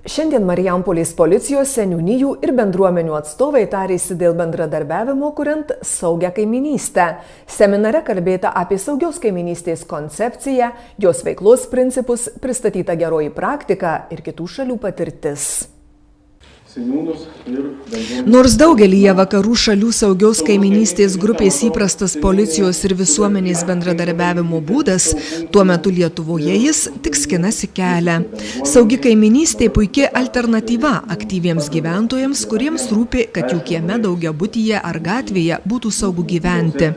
Šiandien Marijampolės policijos, seniūnijų ir bendruomenių atstovai tarėsi dėl bendradarbiavimo, kuriant saugią kaiminystę. Seminare kalbėta apie saugios kaiminystės koncepciją, jos veiklos principus, pristatyta geroji praktika ir kitų šalių patirtis. Nors daugelyje vakarų šalių saugios kaiminystės grupės įprastas policijos ir visuomenės bendradarbiavimo būdas, tuo metu Lietuvoje jis tik skinasi kelią. Saugi kaiminystė puikia alternatyva aktyviems gyventojams, kuriems rūpi, kad jų kieme, daugiabutyje ar gatvėje būtų saugu gyventi.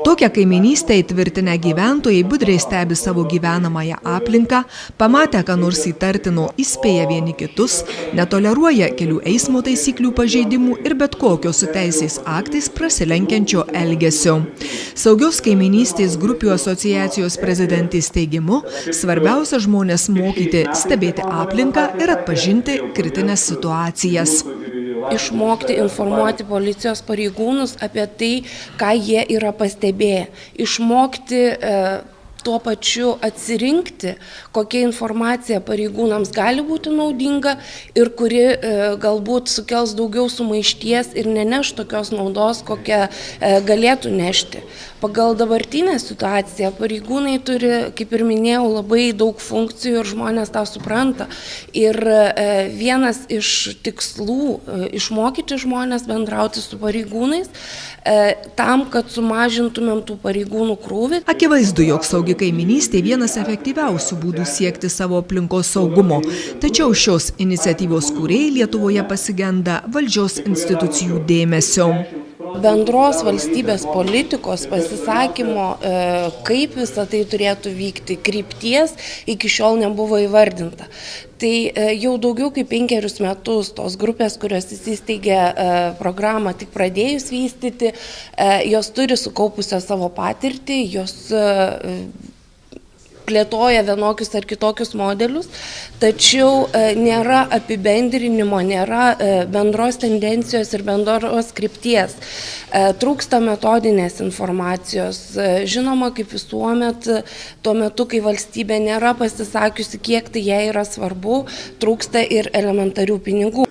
Tokią kaiminystę įtvirtinę gyventojai budriai stebi savo gyvenamąją aplinką, pamatę, ką nors įtartino, įspėja vieni kitus, netoleruoja kelių eismo taisyklių pažeidimų ir bet kokio su teisės aktais prasilenkiančio elgesio. Saugios kaiminystės grupių asociacijos prezidentės teigimu, svarbiausia žmonės mokyti stebėti aplinką ir atpažinti kritines situacijas. Išmokti informuoti policijos pareigūnus apie tai, ką jie yra pastebėję. Išmokti tuo pačiu atsirinkti, kokia informacija pareigūnams gali būti naudinga ir kuri galbūt sukels daugiau sumaišties ir neneš tokios naudos, kokią galėtų nešti. Pagal dabartinę situaciją pareigūnai turi, kaip ir minėjau, labai daug funkcijų ir žmonės tą supranta. Ir vienas iš tikslų išmokyti žmonės bendrauti su pareigūnais tam, kad sumažintumėm tų pareigūnų krūvį. Akivaizdu, jog saugi kaiminystė vienas efektyviausių būdų siekti savo aplinkos saugumo. Tačiau šios iniciatyvos kūrėjai Lietuvoje pasigenda valdžios institucijų dėmesio. Bendros valstybės politikos pasisakymo, kaip visą tai turėtų vykti, krypties iki šiol nebuvo įvardinta. Tai jau daugiau kaip 5 metus tos grupės, kurios įsisteigė programą tik pradėjus vystyti, jos turi sukaupusią savo patirtį, jos plėtoja vienokius ar kitokius modelius, tačiau nėra apibendrinimo, nėra bendros tendencijos ir bendros krypties. Trūksta metodinės informacijos. Žinoma, kaip visuomet, tuo metu, kai valstybė nėra pasisakiusi, kiek tai jai yra svarbu, trūksta ir elementarių pinigų.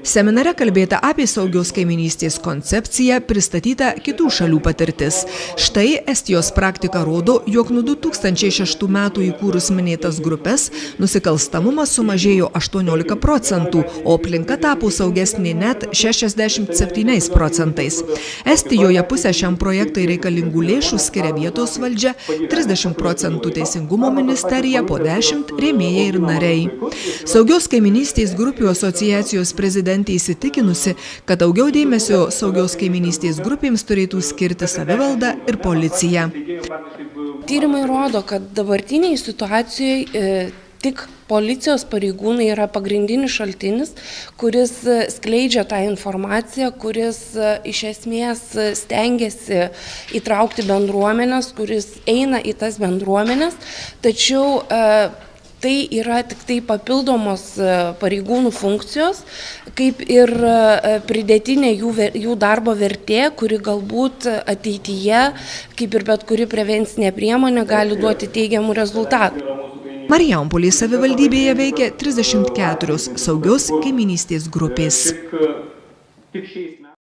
Seminare kalbėta apie saugios kaiminystės koncepciją, pristatyta kitų šalių patirtis. Štai Estijos praktika rodo, jog nuo 2006 metų įkūrus minėtas grupės, nusikalstamumas sumažėjo 18%, o aplinka tapo saugesnė net 67%. Estijoje pusę šiam projektui reikalingų lėšų skiria vietos valdžia, 30% teisingumo ministerija, po 10% rėmėjai ir nariai. Saugios kaiminystės grupių asociacijos prezidentė įsitikinusi, kad daugiau dėmesio saugios kaiminystės grupėms turėtų skirti savivalda ir policija. Tyrimai rodo, kad dabartiniai situacijoje tik policijos pareigūnai yra pagrindinis šaltinis, kuris skleidžia tą informaciją, kuris iš esmės stengiasi įtraukti bendruomenės, kuris eina į tas bendruomenės, tačiau tai yra tik tai papildomos pareigūnų funkcijos, kaip ir pridėtinė jų darbo vertė, kuri galbūt ateityje, kaip ir bet kuri prevencinė priemonė, gali duoti teigiamų rezultatų. Marijampolės savivaldybėje veikia 34 saugios kaiminystės grupės.